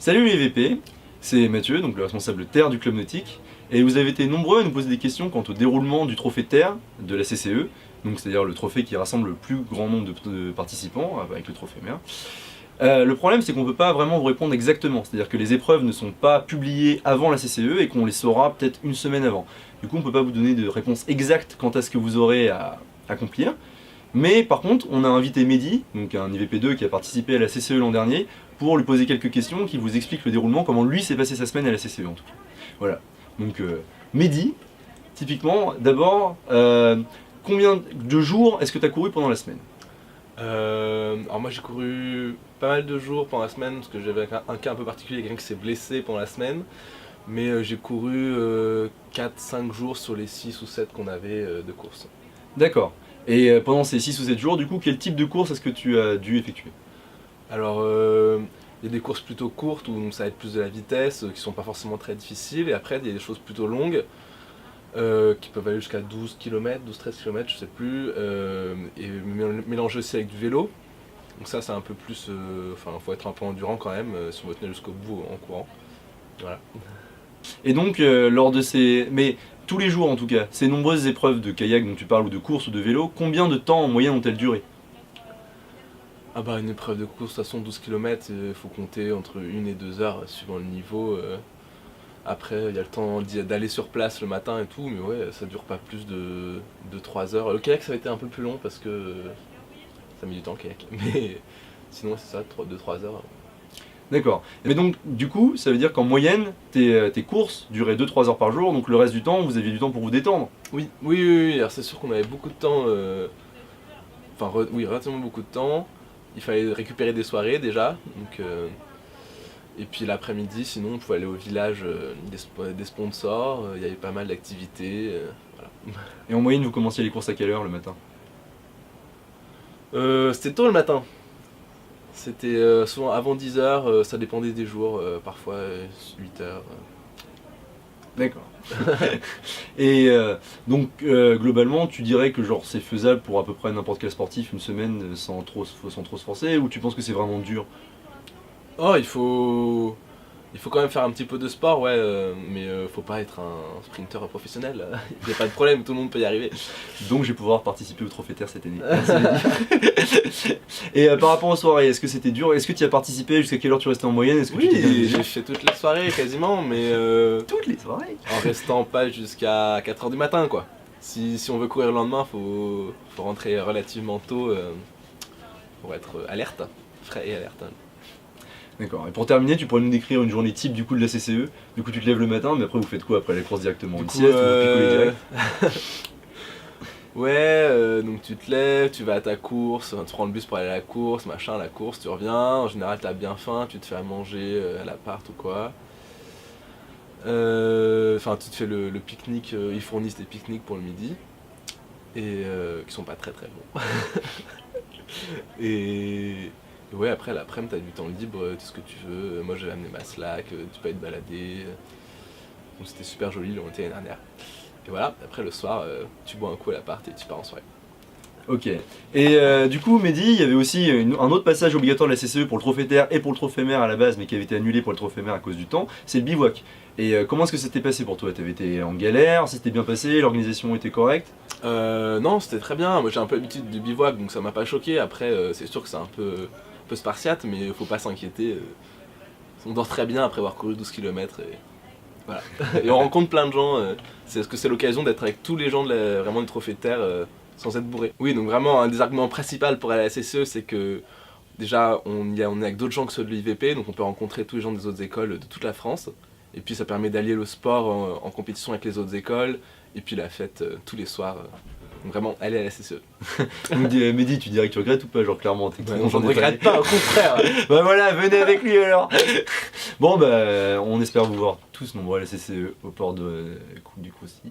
Salut les VP, c'est Mathieu, donc le responsable Terre du Club Nautique, et vous avez été nombreux à nous poser des questions quant au déroulement du trophée Terre de la CCE, donc c'est-à-dire le trophée qui rassemble le plus grand nombre de participants, avec le trophée Mer. Le problème c'est qu'on ne peut pas vraiment vous répondre exactement, c'est-à-dire que les épreuves ne sont pas publiées avant la CCE et qu'on les saura peut-être une semaine avant. Du coup on ne peut pas vous donner de réponse exacte quant à ce que vous aurez à accomplir. Mais par contre, on a invité Mehdi, donc un IVP2 qui a participé à la CCE l'an dernier, pour lui poser quelques questions qui vous expliquent le déroulement, comment lui s'est passé sa semaine à la CCE en tout cas. Voilà. Donc Mehdi, typiquement, d'abord, combien de jours est-ce que tu as couru pendant la semaine? Alors moi j'ai couru pas mal de jours pendant la semaine parce que j'avais un cas un peu particulier, quelqu'un qui s'est blessé pendant la semaine. Mais j'ai couru 4-5 jours sur les 6 ou 7 qu'on avait de course. D'accord. Et pendant ces 6 ou 7 jours, du coup, quel type de course est-ce que tu as dû effectuer? Alors il y a des courses plutôt courtes où ça va être plus de la vitesse, qui sont pas forcément très difficiles. Et après il y a des choses plutôt longues qui peuvent aller jusqu'à 12 km, 12-13 km, je sais plus. Et mélanger aussi avec du vélo. Donc ça c'est un peu plus... Enfin faut être un peu endurant quand même si on veut tenir jusqu'au bout en courant. Voilà. Et donc, lors de ces... Mais tous les jours en tout cas, ces nombreuses épreuves de kayak dont tu parles, ou de course ou de vélo, combien de temps en moyenne ont-elles duré? Ah bah une épreuve de course, de toute façon 12 km, il faut compter entre 1 et 2 heures suivant le niveau. Après il y a le temps d'aller sur place le matin et tout, mais ouais ça dure pas plus de 3 heures. Le kayak ça a été un peu plus long parce que ça met du temps le kayak, mais sinon c'est ça, 2-3 heures. D'accord. Mais donc, du coup, ça veut dire qu'en moyenne, tes courses duraient 2-3 heures par jour, donc le reste du temps, vous aviez du temps pour vous détendre. Oui, alors c'est sûr qu'on avait beaucoup de temps, oui relativement beaucoup de temps. Il fallait récupérer des soirées déjà, donc, et puis l'après-midi sinon on pouvait aller au village des sponsors, il y avait pas mal d'activités, voilà. Et en moyenne, vous commenciez les courses à quelle heure le matin? C'était tôt le matin. C'était souvent avant 10 h, ça dépendait des jours, parfois 8 h. D'accord. Et donc, globalement, tu dirais que genre c'est faisable pour à peu près n'importe quel sportif une semaine sans trop se forcer, ou tu penses que c'est vraiment dur? Oh, il faut quand même faire un petit peu de sport, ouais, mais faut pas être un sprinter professionnel. Il n'y a pas de problème, tout le monde peut y arriver. Donc je vais pouvoir participer au Trophée Terre cette année. Merci, Mehdi. Et par rapport aux soirées, est-ce que c'était dur? Est-ce que tu y as participé? Jusqu'à quelle heure tu restais en moyenne? Est-ce que tu t'es bien Oui, amusé? j'ai fait toutes les soirées quasiment, mais Toutes les soirées. en restant pas jusqu'à 4 h du matin, quoi. Si on veut courir le lendemain, faut rentrer relativement tôt pour être alerte, frais et alerte. D'accord. Et pour terminer, tu pourrais nous décrire une journée type du coup de la CCE. Du coup, tu te lèves le matin, mais après vous faites quoi après la course directement? Une sieste ou vous picolez direct? Ouais, donc tu te lèves, tu vas à ta course, tu prends le bus pour aller à la course, machin, la course, tu reviens, en général t'as bien faim, tu te fais à manger à l'appart ou quoi. Enfin tu te fais le pique-nique, ils fournissent des pique-niques pour le midi, et qui sont pas très très bons. Et ouais, après l'après-midi t'as du temps libre, tout ce que tu veux. Moi j'avais amené ma slack, tu peux aller te balader, donc c'était super joli, on était l'année dernière. Et voilà, après le soir, tu bois un coup à l'appart et tu pars en soirée. Ok. Et du coup, Mehdi, il y avait aussi un autre passage obligatoire de la CCE pour le Trophée Terre et pour le Trophée Mer à la base, mais qui avait été annulé pour le Trophée Mer à cause du temps, c'est le bivouac. Et comment est-ce que c'était passé pour toi? T'avais été en galère, c'était bien passé, l'organisation était correcte? Non, c'était très bien. Moi j'ai un peu l'habitude du bivouac, donc ça m'a pas choqué. Après, c'est sûr que c'est un peu spartiate, mais faut pas s'inquiéter. On dort très bien après avoir couru 12 km. Et voilà. Et on rencontre plein de gens. Parce que c'est l'occasion d'être avec tous les gens vraiment du Trophée de Terre sans être bourré. Oui, donc vraiment un des arguments principaux pour aller à la CCE, c'est que déjà on est avec d'autres gens que ceux de l'IVP, donc on peut rencontrer tous les gens des autres écoles de toute la France. Et puis ça permet d'allier le sport en compétition avec les autres écoles, et puis la fête tous les soirs. Donc vraiment, aller à la CCE. Mehdi, tu dirais que tu regrettes ou pas? Genre clairement, t'es Non, je ne regrette pas, au contraire. Bah voilà, venez avec lui alors. Bon bah, on espère vous voir tous nombreux à la CCE au port de Coupe du Crousty.